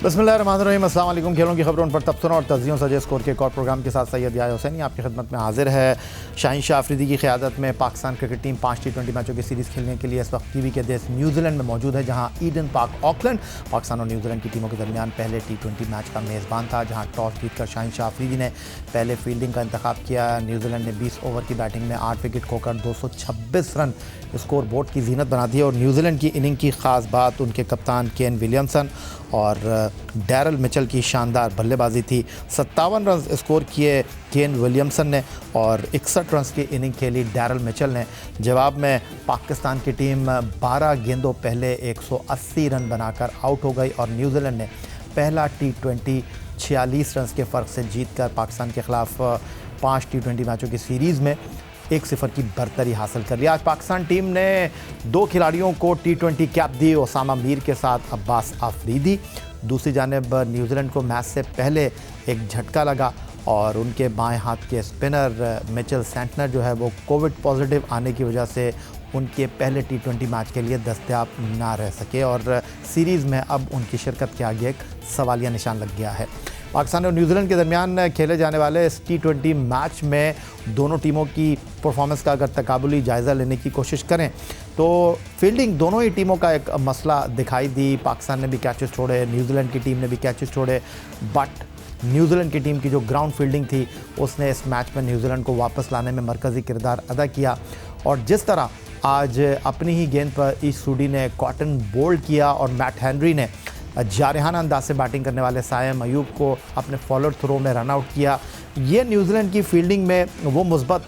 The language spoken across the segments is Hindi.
बिस्मिल्लाहिर्रहमानिर्रहीम। अस्सलाम वालेकुम। खेलों की खबरों पर तबसरों और तजियों सजे स्कोर के एक और प्रोग्राम के साथ सैयद याह्या हुसैनी आपकी खिदमत में हाजिर है। शाहीन शाह अफरीदी की क़यादत में पाकिस्तान क्रिकेट टीम 5 T20 मैचों की सीरीज़ खेलने के लिए इस वक्त टीवी के देश न्यूजीलैंड में मौजूद है, जहां ईडन पार्क ऑकलैंड पाकिस्तान और न्यूजीलैंड की टीमों के दरमियान पहले T20 मैच का मेज़बान था, जहां टॉस जीतकर शाहीन शाह अफरीदी ने पहले फील्डिंग का इंतखाब किया। न्यूजीलैंड ने 20 ओवर की बैटिंग में 8 विकेट खोकर 226 रन स्कोर बोर्ड की जीनत बना दी। और न्यूजीलैंड की इनिंग की ख़ास बात उनके कप्तान केन विलियमसन और डैरल मिचेल की शानदार बल्लेबाजी थी। 57 रन स्कोर किए केन विलियमसन ने और 61 रन की इनिंग खेली डैरल मिचेल ने। जवाब में पाकिस्तान की टीम 12 गेंदों पहले 180 रन बनाकर आउट हो गई और न्यूजीलैंड ने पहला T20 46 रन के फ़र्क से जीतकर पाकिस्तान के ख़िलाफ़ 5 T20 मैचों की सीरीज़ में 1-0 की बरतरी हासिल कर लिया। आज पाकिस्तान टीम ने 2 खिलाड़ियों को T20 कैप दी, ओसामा मीर के साथ अब्बास आफरीदी। दूसरी जानिब न्यूजीलैंड को मैच से पहले एक झटका लगा और उनके बाएं हाथ के स्पिनर मिचेल सेंटनर जो है वो कोविड पॉजिटिव आने की वजह से उनके पहले T20 मैच के लिए दस्तयाब ना रह सके और सीरीज़ में अब उनकी शिरकत के आगे एक सवालिया निशान लग गया है। पाकिस्तान और न्यूजीलैंड के दरमियान खेले जाने वाले इस T20 मैच में दोनों टीमों की परफॉर्मेंस का अगर तकाबुली जायज़ा लेने की कोशिश करें तो फील्डिंग दोनों ही टीमों का एक मसला दिखाई दी। पाकिस्तान ने भी कैचेस छोड़े, न्यूजीलैंड की टीम ने भी कैचेस छोड़े, बट न्यूजीलैंड की टीम की जो ग्राउंड फील्डिंग थी उसने इस मैच में न्यूजीलैंड को वापस लाने में मरकज़ी किरदार अदा किया। और जिस तरह आज अपनी ही गेंद पर ईश सूडी ने कॉटन बोल्ड किया और मैट हेनरी ने जारहाना अंदाज से बैटिंग करने वाले सायम अयूब को अपने फॉलोअर थ्रो में रन आउट किया, ये न्यूजीलैंड की फील्डिंग में वो मुस्बत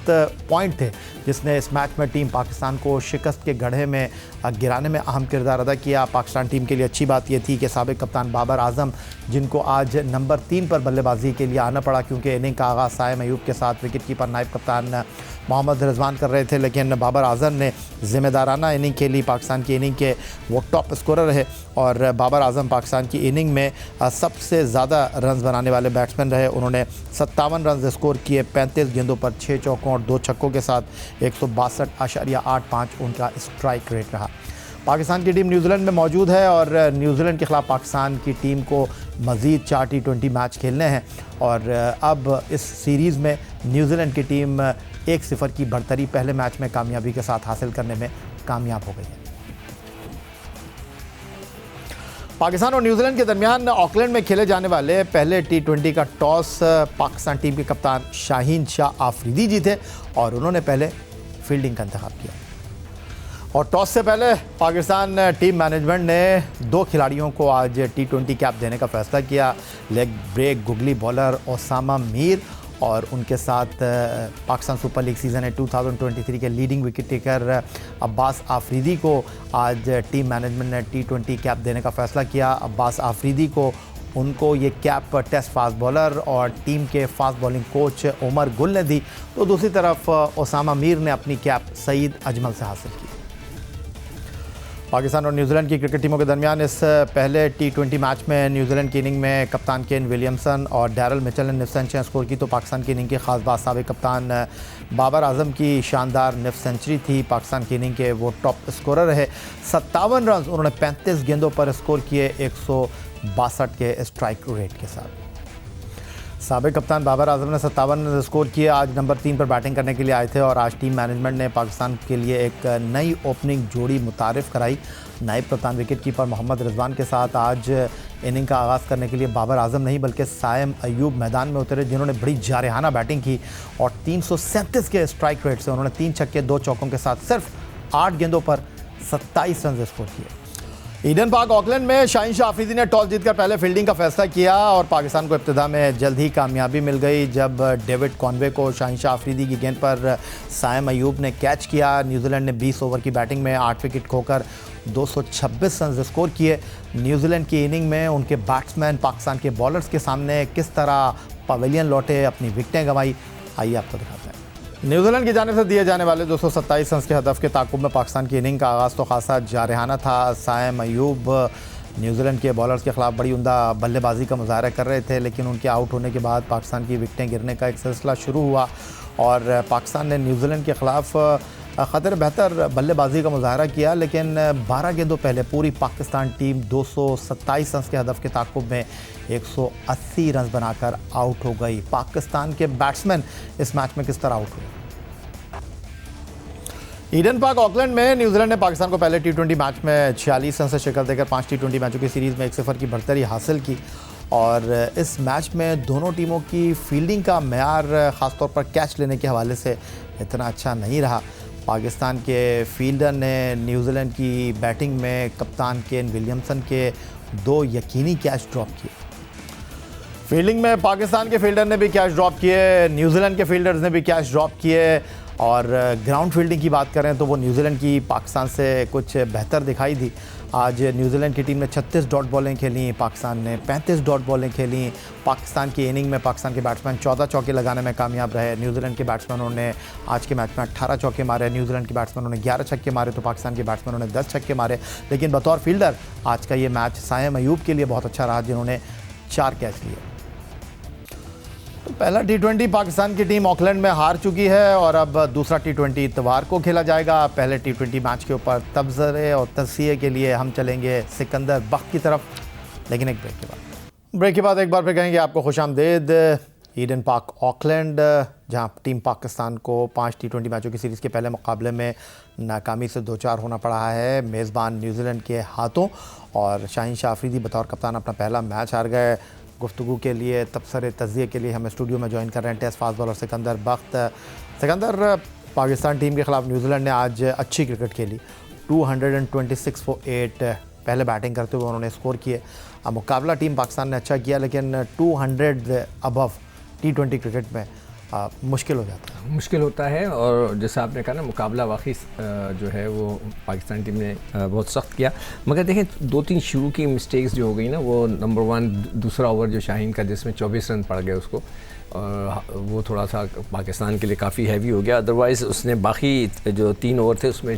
पॉइंट थे जिसने इस मैच में टीम पाकिस्तान को शिकस्त के गड्ढे में गिराने में अहम किरदार अदा किया। पाकिस्तान टीम के लिए अच्छी बात यह थी कि साबिक कप्तान बाबर आजम, जिनको आज नंबर 3 पर बल्लेबाजी के लिए आना पड़ा क्योंकि इनिंग का आगाज़ सायम अयूब के साथ विकेट कीपर नायब कप्तान मोहम्मद रिजवान कर रहे थे, लेकिन बाबर आजम ने ज़िम्मेदाराना इनिंग खेली। पाकिस्तान की इनिंग के वो टॉप स्कोरर रहे और बाबर आजम पाकिस्तान की इनिंग में सबसे ज़्यादा रन बनाने वाले बैट्समैन रहे। उन्होंने 57 रन स्कोर किए, 35 गेंदों पर 6 चौकों और 2 छक्कों के साथ 162.85 उनका स्ट्राइक रेट रहा। पाकिस्तान की टीम न्यूजीलैंड में मौजूद है और न्यूजीलैंड के ख़िलाफ़ पाकिस्तान की टीम को मज़ीद 4 T20 मैच खेलने हैं और अब इस सीरीज़ में न्यूजीलैंड की टीम 1-0 की बढ़तरी पहले मैच में कामयाबी के साथ हासिल करने में कामयाब हो गई है। पाकिस्तान और न्यूजीलैंड के दरमियान ऑकलैंड में खेले जाने वाले पहले T20 का टॉस पाकिस्तान टीम के कप्तान शाहीन शाह आफरीदी जीते और उन्होंने पहले फील्डिंग का इंतखाब किया। और टॉस से पहले पाकिस्तान टीम मैनेजमेंट ने 2 खिलाड़ियों को आज T20 कैप देने का फैसला किया। Leg break googly bowler Osama Mir और उनके साथ पाकिस्तान सुपर लीग सीज़न 2023 के leading wicket taker Abbas Afridi को आज टीम मैनेजमेंट ने T20 कैप देने का फ़ैसला किया। अब्बास आफरीदी को उनको ये कैप टेस्ट फास्ट बॉलर और टीम के fast bowling coach Umar Gul ने दी, तो दूसरी तरफ ओसामा मीर ने अपनी कैप सईद अजमल से हासिल की। पाकिस्तान और न्यूजीलैंड की क्रिकेट टीमों के दरमियान इस पहले T20 मैच में न्यूजीलैंड की इनिंग में कप्तान केन विलियमसन और डैरल मिचेल ने निफ सेंचुरी स्कोर की, तो पाकिस्तान की इनिंग की खास बात साबिक कप्तान बाबर आजम की शानदार निफ सेंचुरी थी। पाकिस्तान की इनिंग के वो टॉप स्कोरर रहे। 57 रन उन्होंने 35 गेंदों पर स्कोर किए 162 के स्ट्राइक रेट के साथ। साबिक कप्तान बाबर आजम ने 57 रन स्कोर किए। आज नंबर 3 पर बैटिंग करने के लिए आए थे और आज टीम मैनेजमेंट ने पाकिस्तान के लिए एक नई ओपनिंग जोड़ी मुतारिफ़ कराई। नायब कप्तान विकेट कीपर मोहम्मद रिजवान के साथ आज इनिंग का आगाज़ करने के लिए बाबर आजम नहीं बल्कि सायम अयूब मैदान में उतरे, जिन्होंने बड़ी जारहाना बैटिंग की और 337 के स्ट्राइक रेट से उन्होंने 3 छक्के 2 चौकों के साथ सिर्फ 8 गेंदों पर 27 रन स्कोर किए। ईडन पार्क ऑकलैंड में शाहीन शाह अफरीदी ने टॉस जीतकर पहले फील्डिंग का फैसला किया और पाकिस्तान को इब्तिदा में जल्द ही कामयाबी मिल गई जब डेविड कॉनवे को शाहीन शाह अफरीदी की गेंद पर सायम अयूब ने कैच किया। न्यूजीलैंड ने 20 ओवर की बैटिंग में 8 विकेट खोकर 226 रन स्कोर किए। न्यूजीलैंड की इनिंग में उनके बैट्समैन पाकिस्तान के बॉलर्स के सामने किस तरह पवेलियन लौटे, अपनी विकेटें गंवाई, आइए आपको दिखाते हैं। न्यूजीलैंड की जानिब से दिए जाने वाले 227 रन के हदफ के ताक़ुब में पाकिस्तान की इनिंग का आगाज़ तो खासा जारहाना था। सायम अयूब न्यूजीलैंड के बॉलर्स के ख़िलाफ़ बड़ी उम्दा बल्लेबाजी का मुज़ाहरा कर रहे थे, लेकिन उनके आउट होने के बाद पाकिस्तान की विकेटें गिरने का एक सिलसिला शुरू हुआ और पाकिस्तान ने न्यूजीलैंड के ख़िलाफ़ ख़तर बेहतर बल्लेबाजी का मुजाहरा किया, लेकिन 12 गेंदों पहले पूरी पाकिस्तान टीम 227 रन के हदफ के ताक़ुब में 180 रन बनाकर आउट हो गई। पाकिस्तान के बैट्समैन इस मैच में किस तरह आउट हुए? ईडन पार्क ऑकलैंड में न्यूजीलैंड ने पाकिस्तान को पहले T20 मैच में 46 रन से शिकस्त देकर 5 T20 मैचों की सीरीज़ में 1-0 की बढ़तरी हासिल की। और इस मैच में दोनों टीमों की फील्डिंग का मेयार ख़ासतौर पर कैच लेने के हवाले से इतना अच्छा नहीं रहा। पाकिस्तान के फील्डर ने न्यूजीलैंड की बैटिंग में कप्तान केन विलियमसन के 2 यकीनी कैच ड्रॉप किए। फील्डिंग में पाकिस्तान के फील्डर ने भी कैच ड्रॉप किए, न्यूजीलैंड के फील्डर्स ने भी कैच ड्रॉप किए। और ग्राउंड फील्डिंग की बात करें तो वो न्यूजीलैंड की पाकिस्तान से कुछ बेहतर दिखाई दी। आज न्यूजीलैंड की टीम ने 36 डॉट बॉलें खेली, पाकिस्तान ने 35 डॉट बॉलें खेली। पाकिस्तान की इनिंग में पाकिस्तान के बैट्समैन 14 चौके लगाने में कामयाब रहे। न्यूजीलैंड के बैट्समैनों ने आज के मैच में 18 चौके मारे, न्यूजीलैंड के बैट्समैनों ने 11 छक्के मारे तो पाकिस्तान के बैट्समैनों ने 10 छक्के मारे। लेकिन बतौर फील्डर आज का ये मैच सायम अयूब के लिए बहुत अच्छा रहा, जिन्होंने 4 कैच लिए। तो पहला T20 पाकिस्तान की टीम ऑकलैंड में हार चुकी है और अब दूसरा T20 इतवार को खेला जाएगा। पहले T20 मैच के ऊपर तबसरे और तस्सीए के लिए हम चलेंगे सिकंदर बख्त की तरफ, लेकिन एक ब्रेक के बाद एक बार फिर कहेंगे आपको खुशामदीद। ईडन पार्क ऑकलैंड, जहां टीम पाकिस्तान को 5 T20 मैचों की सीरीज़ के पहले मुकाबले में नाकामी से 2-4 होना पड़ा है मेज़बान न्यूजीलैंड के हाथों। और शाहीन शाह अफरीदी बतौर कप्तान अपना पहला मैच हार गए। गुफ्तगू के लिए, तबसरे तज़िये के लिए हमें स्टूडियो में ज्वाइन कर रहे हैं टेस्ट फास्ट बॉलर सिकंदर बख्त। सिकंदर, पाकिस्तान टीम के ख़िलाफ़ न्यूजीलैंड ने आज अच्छी क्रिकेट खेली, 226 फॉर 8 पहले बैटिंग करते हुए उन्होंने स्कोर किए। मुकाबला टीम पाकिस्तान ने अच्छा किया, लेकिन 200 अबव T20 क्रिकेट में मुश्किल हो जाता है। मुश्किल होता है और जैसा आपने कहा ना, मुकाबला वाकई जो है वो पाकिस्तान टीम ने बहुत सख्त किया। मगर देखें 2-3 शुरू की मिस्टेक्स जो हो गई ना, वो नंबर 1 दूसरा ओवर जो शाहीन का जिसमें 24 रन पड़ गए उसको, और वो थोड़ा सा पाकिस्तान के लिए काफ़ी हैवी हो गया। अदरवाइज़ उसने बाकी जो 3 ओवर थे उसमें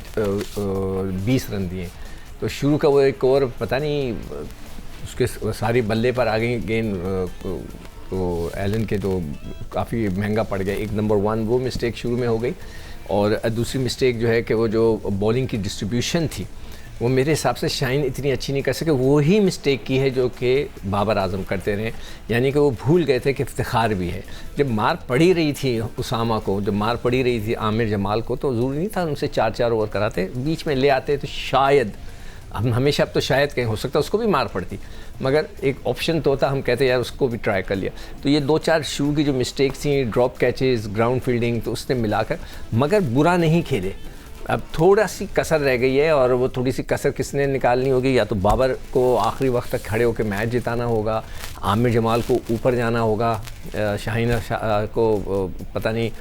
20 रन दिए। तो शुरू का वो एक ओवर पता नहीं उसके सारी बल्ले पर आ गई गेंद, तो एलन के तो काफ़ी महंगा पड़ गया। एक नंबर 1 वो मिस्टेक शुरू में हो गई, और दूसरी मिस्टेक जो है कि वो जो बॉलिंग की डिस्ट्रीब्यूशन थी वो मेरे हिसाब से शाहीन इतनी अच्छी नहीं कर सके। वो ही मिस्टेक की है जो कि बाबर आजम करते रहे, यानी कि वो भूल गए थे कि इफ्तिखार भी है। जब मार पड़ी रही थी उसामा को, जब मार पड़ी रही थी आमिर जमाल को, तो ज़रूरी नहीं था उनसे 4-4 ओवर कराते, बीच में ले आते तो शायद, हम हमेशा अब तो शायद कहीं हो सकता उसको भी मार पड़ती, मगर एक ऑप्शन तो होता, हम कहते यार उसको भी ट्राई कर लिया। तो ये 2-4 शुरू की जो मिस्टेक्स थी, ड्रॉप कैचेस, ग्राउंड फील्डिंग, तो उसने मिलाकर, मगर बुरा नहीं खेले। अब थोड़ा सी कसर रह गई है, और वो थोड़ी सी कसर किसने निकालनी होगी? या तो बाबर को आखिरी वक्त तक खड़े होकर मैच जिताना होगा, आमिर जमाल को ऊपर जाना होगा, शाहीन को पता नहीं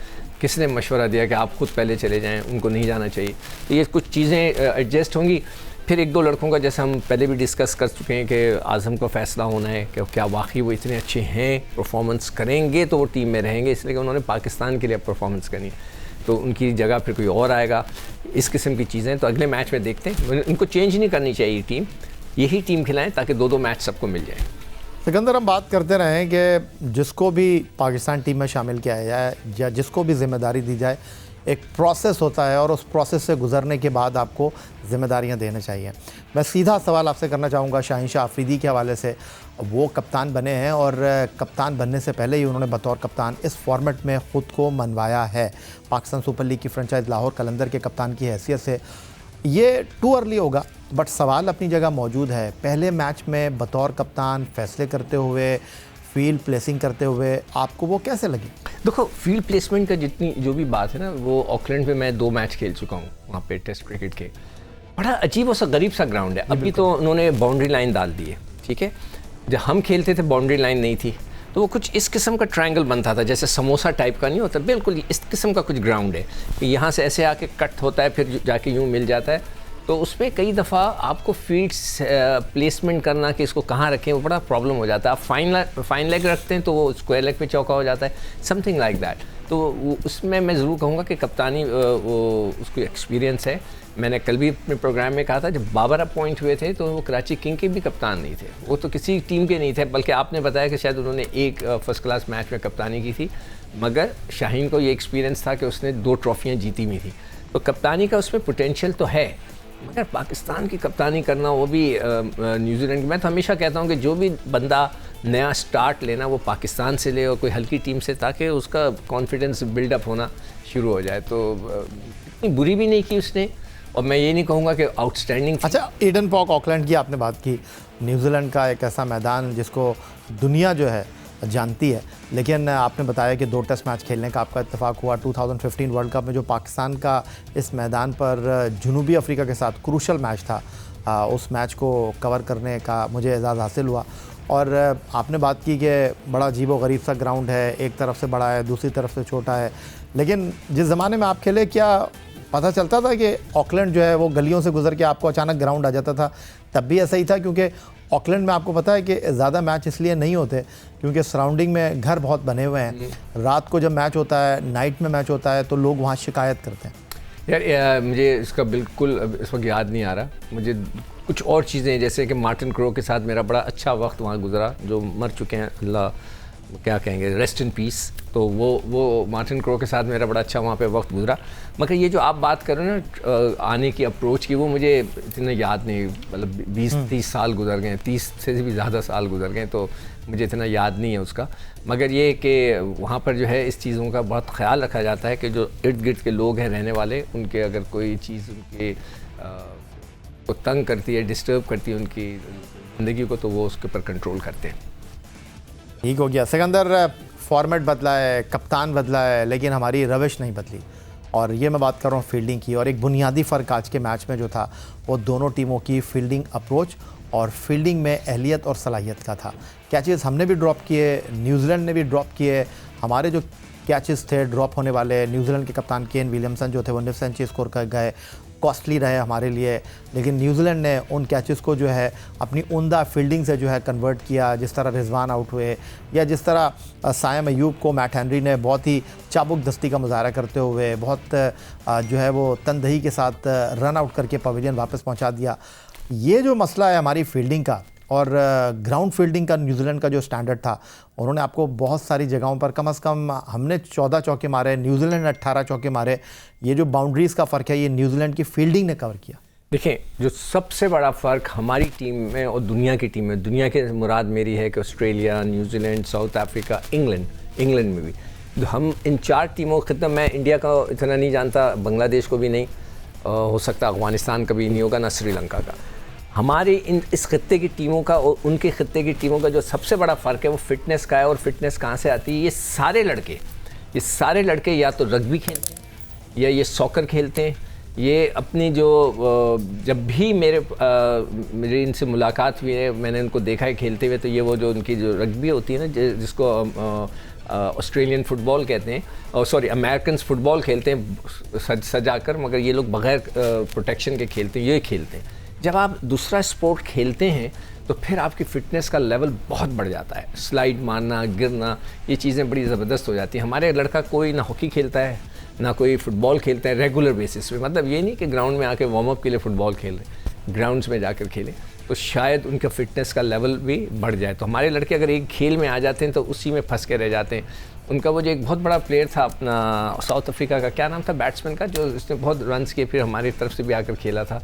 किसने मशवरा दिया कि आप ख़ुद पहले चले जाएं, उनको नहीं जाना चाहिए। तो ये कुछ चीज़ें एडजस्ट होंगी। फिर 1-2 लड़कों का, जैसे हम पहले भी डिस्कस कर चुके हैं कि आज़म का फ़ैसला होना है कि क्या वाकई वो इतने अच्छे हैं, परफॉर्मेंस करेंगे तो वो टीम में रहेंगे, इसलिए कि उन्होंने पाकिस्तान के लिए परफॉर्मेंस करनी है, तो उनकी जगह फिर कोई और आएगा। इस किस्म की चीज़ें तो अगले मैच में देखते हैं। उनको चेंज नहीं करनी चाहिए टीम, यही टीम खिलाएं ताकि 2-2 मैच सबको मिल जाए। सिकंदर, हम बात करते रहे कि जिसको भी पाकिस्तान टीम में शामिल किया जाए या जिसको भी जिम्मेदारी दी जाए, एक प्रोसेस होता है और उस प्रोसेस से गुजरने के बाद आपको ज़िम्मेदारियां देना चाहिए। मैं सीधा सवाल आपसे करना चाहूँगा शाहीन शाह अफरीदी के हवाले से। वो कप्तान बने हैं और कप्तान बनने से पहले ही उन्होंने बतौर कप्तान इस फॉर्मेट में ख़ुद को मनवाया है। पाकिस्तान सुपर लीग की फ्रेंचाइज लाहौर कलंदर के कप्तान की हैसियत से ये टू अर्ली होगा, बट सवाल अपनी जगह मौजूद है। पहले मैच में बतौर कप्तान फ़ैसले करते हुए, फील्ड प्लेसिंग करते हुए आपको वो कैसे लगी? देखो, फील्ड प्लेसमेंट का जितनी जो भी बात है ना, वो ऑकलैंड में मैं 2 मैच खेल चुका हूँ वहाँ पे टेस्ट क्रिकेट के। बड़ा अजीब और सा गरीब सा ग्राउंड है। अभी तो उन्होंने बाउंड्री लाइन डाल दी है, ठीक है। जब हम खेलते थे बाउंड्री लाइन नहीं थी, तो वो कुछ इस किस्म का ट्रायंगल बनता था, जैसे समोसा टाइप का नहीं होता, बिल्कुल इस किस्म का कुछ ग्राउंड है कि यहाँ से ऐसे आके कट होता है, फिर जाके यूँ मिल जाता है। तो उसमें कई दफ़ा आपको फील्ड्स प्लेसमेंट करना कि इसको कहाँ रखें, वो बड़ा प्रॉब्लम हो जाता है। आप फाइन लेग रखते हैं तो वो स्क्वायर लेग पे चौका हो जाता है, समथिंग लाइक दैट। तो उसमें मैं ज़रूर कहूँगा कि कप्तानी वो उसको एक्सपीरियंस है। मैंने कल भी अपने प्रोग्राम में कहा था, जब बाबर अपॉइंट हुए थे तो वो कराची किंग के भी कप्तान नहीं थे, वो तो किसी टीम के नहीं थे, बल्कि आपने बताया कि शायद उन्होंने एक फर्स्ट क्लास मैच में कप्तानी की थी, मगर शाहीन को ये एक्सपीरियंस था कि उसने 2 ट्रॉफियाँ जीती हुई थी। तो कप्तानी का उसमें पोटेंशियल तो है, मगर पाकिस्तान की कप्तानी करना वो भी न्यूजीलैंड की, मैं तो हमेशा कहता हूँ कि जो भी बंदा नया स्टार्ट लेना वो पाकिस्तान से ले और कोई हल्की टीम से, ताकि उसका कॉन्फिडेंस बिल्डअप होना शुरू हो जाए। तो इतनी बुरी भी नहीं की उसने, और मैं ये नहीं कहूँगा कि आउटस्टैंडिंग। अच्छा, ईडन पॉक ऑकलैंड की आपने बात की, न्यूजीलैंड का एक ऐसा मैदान जिसको दुनिया जो है जानती है, लेकिन आपने बताया कि 2 टेस्ट मैच खेलने का आपका इत्तेफाक हुआ 2015 वर्ल्ड कप में, जो पाकिस्तान का इस मैदान पर जनूबी अफ्रीका के साथ क्रूशल मैच था, उस मैच को कवर करने का मुझे एजाज़ हासिल हुआ। और आपने बात की कि बड़ा अजीब-व-गरीब सा ग्राउंड है, एक तरफ से बड़ा है, दूसरी तरफ से छोटा है, लेकिन जिस ज़माने में आप खेले, क्या पता चलता था कि ऑकलैंड जो है वो गलियों से गुजर के आपको अचानक ग्राउंड आ जाता था? तब भी ऐसा ही था? क्योंकि ऑकलैंड में आपको पता है कि ज़्यादा मैच इसलिए नहीं होते क्योंकि सराउंडिंग में घर बहुत बने हुए हैं। रात को जब मैच होता है, नाइट में मैच होता है, तो लोग वहाँ शिकायत करते हैं। यार मुझे इसका बिल्कुल इस वक्त याद नहीं आ रहा। मुझे कुछ और चीज़ें, जैसे कि मार्टिन क्रो के साथ मेरा बड़ा अच्छा वक्त वहाँ गुजरा, जो मर चुके हैं, अल्लाह क्या कहेंगे, रेस्ट इन पीस। तो वो मार्टिन क्रो के साथ मेरा बड़ा अच्छा वहाँ पे वक्त गुजरा। मगर ये जो आप बात कर रहे हो ना आने की अप्रोच की, वो मुझे इतना याद नहीं, मतलब 20-30 साल गुजर गए, 30 से भी ज़्यादा साल गुजर गए, तो मुझे इतना याद नहीं है उसका। मगर ये कि वहाँ पर जो है इस चीज़ों का बहुत ख्याल रखा जाता है कि जो इर्द गिर्द के लोग हैं रहने वाले, उनके अगर कोई चीज़ उनके को तंग करती है, डिस्टर्ब करती है उनकी ज़िंदगी को, तो वो उसके ऊपर कंट्रोल करते हैं। ठीक हो गया सिकंदर, फॉर्मेट बदला है, कप्तान बदला है, लेकिन हमारी रविश नहीं बदली। और ये मैं बात कर रहा हूँ फील्डिंग की, और एक बुनियादी फ़र्क आज के मैच में जो था वो दोनों टीमों की फील्डिंग अप्रोच और फील्डिंग में अहलियत और सलाहियत का था। कैचेस हमने भी ड्रॉप किए, न्यूजीलैंड ने भी ड्रॉप किए। हमारे जो कैचेस थे ड्रॉप होने वाले, न्यूजीलैंड के कप्तान केन विलियमसन जो थे वो 9 सेंचुरी स्कोर कर गए, कॉस्टली रहे हमारे लिए, लेकिन न्यूजीलैंड ने उन कैचेस को जो है अपनी उम्दा फील्डिंग से जो है कन्वर्ट किया। जिस तरह रिजवान आउट हुए, या जिस तरह सायम अयूब को मैट हेनरी ने बहुत ही चाबुक दस्ती का मुजाहरा करते हुए बहुत जो है वो तनदही के साथ रन आउट करके पवेलियन वापस पहुंचा दिया। ये जो मसला है हमारी फील्डिंग का और ग्राउंड फील्डिंग का, न्यूजीलैंड का जो स्टैंडर्ड था, उन्होंने आपको बहुत सारी जगहों पर, कम से कम हमने 14 चौके मारे, न्यूजीलैंड ने 18 चौके मारे। ये जो बाउंड्रीज़ का फ़र्क है, ये न्यूजीलैंड की फील्डिंग ने कवर किया। देखिए, जो सबसे बड़ा फ़र्क हमारी टीम में और दुनिया की टीम में, दुनिया के मुराद मेरी है कि Australia, New Zealand, south Africa, England में भी, तो हम इन 4 टीमों के, मैं इंडिया का इतना नहीं जानता, बांग्लादेश को भी नहीं, हो सकता अफ़गानिस्तान का भी नहीं होगा, ना श्रीलंका का। हमारे इस खित्ते की टीमों का और उनके खित्ते की टीमों का जो सबसे बड़ा फ़र्क है वो फ़िटनेस का है। और फिटनेस कहाँ से आती है? ये सारे लड़के या तो रग्बी खेलते हैं, या ये सॉकर खेलते हैं। ये अपनी जो जब भी मेरी इनसे मुलाकात हुई है, मैंने उनको देखा है खेलते हुए, तो ये वो जो उनकी जो रग्बी होती है ना, जिसको ऑस्ट्रेलियन फ़ुटबॉल कहते हैं, और सॉरी अमेरिकन फ़ुटबॉल खेलते हैं सजा कर, मगर ये लोग बग़ैर प्रोटेक्शन के खेलते हैं, ये खेलते हैं। जब आप दूसरा स्पोर्ट खेलते हैं तो फिर आपकी फ़िटनेस का लेवल बहुत बढ़ जाता है। स्लाइड मारना, गिरना, ये चीज़ें बड़ी ज़बरदस्त हो जाती हैं। हमारे लड़का कोई ना हॉकी खेलता है, ना कोई फ़ुटबॉल खेलता है रेगुलर बेसिस पे, मतलब ये नहीं कि ग्राउंड में आके वार्म अप के लिए फ़ुटबॉल खेल रहे, ग्राउंड्स में जाकर खेलें, तो शायद उनका फ़िटनेस का लेवल भी बढ़ जाए। तो हमारे लड़के अगर एक खेल में आ जाते हैं तो उसी में फंस के रह जाते हैं। उनका वो जो एक बहुत बड़ा प्लेयर था अपना साउथ अफ्रीका का, क्या नाम था बैट्समैन का, जो उसने बहुत रन्स किए, फिर हमारी तरफ से भी आकर खेला था,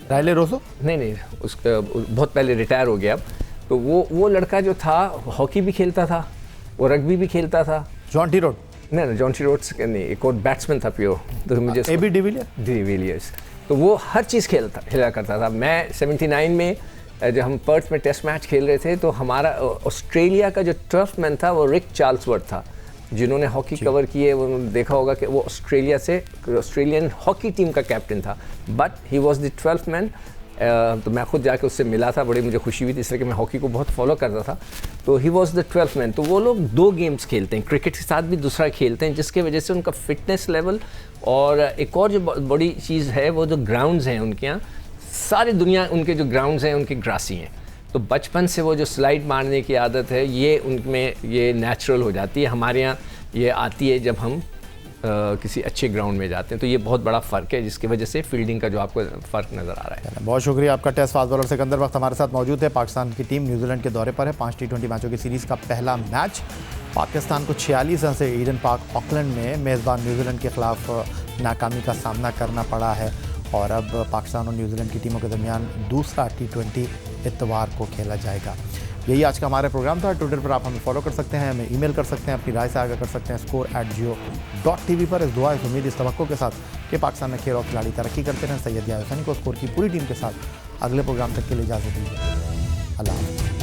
राइले रोसो? नहीं, उसका बहुत पहले रिटायर हो गया अब। तो वो लड़का जो था हॉकी भी खेलता था, वो रग्बी भी खेलता था। Jonty road? नहीं, जॉन्टी रोड्स नहीं, एक और बैट्समैन था प्योर, तो मुझे एबी डिविलियर्स। तो वो हर चीज़ खेला करता था। मैं 79 में जब हम पर्थ में टेस्ट मैच खेल रहे थे, तो हमारा ऑस्ट्रेलिया का जो टर्फ मैन था वो रिक चार्ल्सवर्थ था, जिन्होंने हॉकी कवर की है। वो देखा होगा कि वो ऑस्ट्रेलियन हॉकी टीम का कैप्टन था, but he was the 12th man. तो मैं खुद जाके उससे मिला था, बड़ी मुझे खुशी हुई थी, इसलिए कि मैं हॉकी को बहुत फॉलो करता था। तो he was the 12th man. तो वो लोग 2 गेम्स खेलते हैं, क्रिकेट के साथ भी दूसरा खेलते हैं, जिसके वजह से उनका फिटनेस लेवल, और एक और जो बड़ी चीज़ है वो जो ग्राउंड्स हैं उनके यहाँ, सारी दुनिया उनके जो ग्राउंड्स हैं उनके ग्रासी हैं। तो बचपन से वो जो स्लाइड मारने की आदत है, ये उनमें ये नेचुरल हो जाती है। हमारे यहाँ ये आती है जब हम किसी अच्छे ग्राउंड में जाते हैं। तो ये बहुत बड़ा फ़र्क है, जिसकी वजह से फील्डिंग का जो आपको फ़र्क नज़र आ रहा है। बहुत शुक्रिया आपका। टेस्ट फास्ट बॉलर सिकंदर वक्त हमारे साथ मौजूद है। पाकिस्तान की टीम न्यूजीलैंड के दौरे पर है। 5 T20 मैचों की सीरीज़ का पहला मैच पाकिस्तान को 46 रन से ईडन पार्क ऑकलैंड में मेज़बान न्यूजीलैंड के ख़िलाफ़ नाकामी का सामना करना पड़ा है और अब पाकिस्तान और न्यूजीलैंड की टीमों के दरमियान दूसरा T20 इतवार को खेला जाएगा। यही आज का हमारा प्रोग्राम था। ट्विटर पर आप हमें फॉलो कर सकते हैं, हमें ईमेल कर सकते हैं, अपनी राय से आगाह कर सकते हैं score@jio.tv पर। इस दुआ, इस उम्मीद, इस तवक्को के साथ कि पाकिस्तान में खेल और खिलाड़ी तरक्की करते रहें। सैयद याहिया हुसैनी को स्कोर की पूरी टीम के साथ अगले प्रोग्राम तक के लिए इजाज़त दीजिए। अल्लाह हाफ़िज़।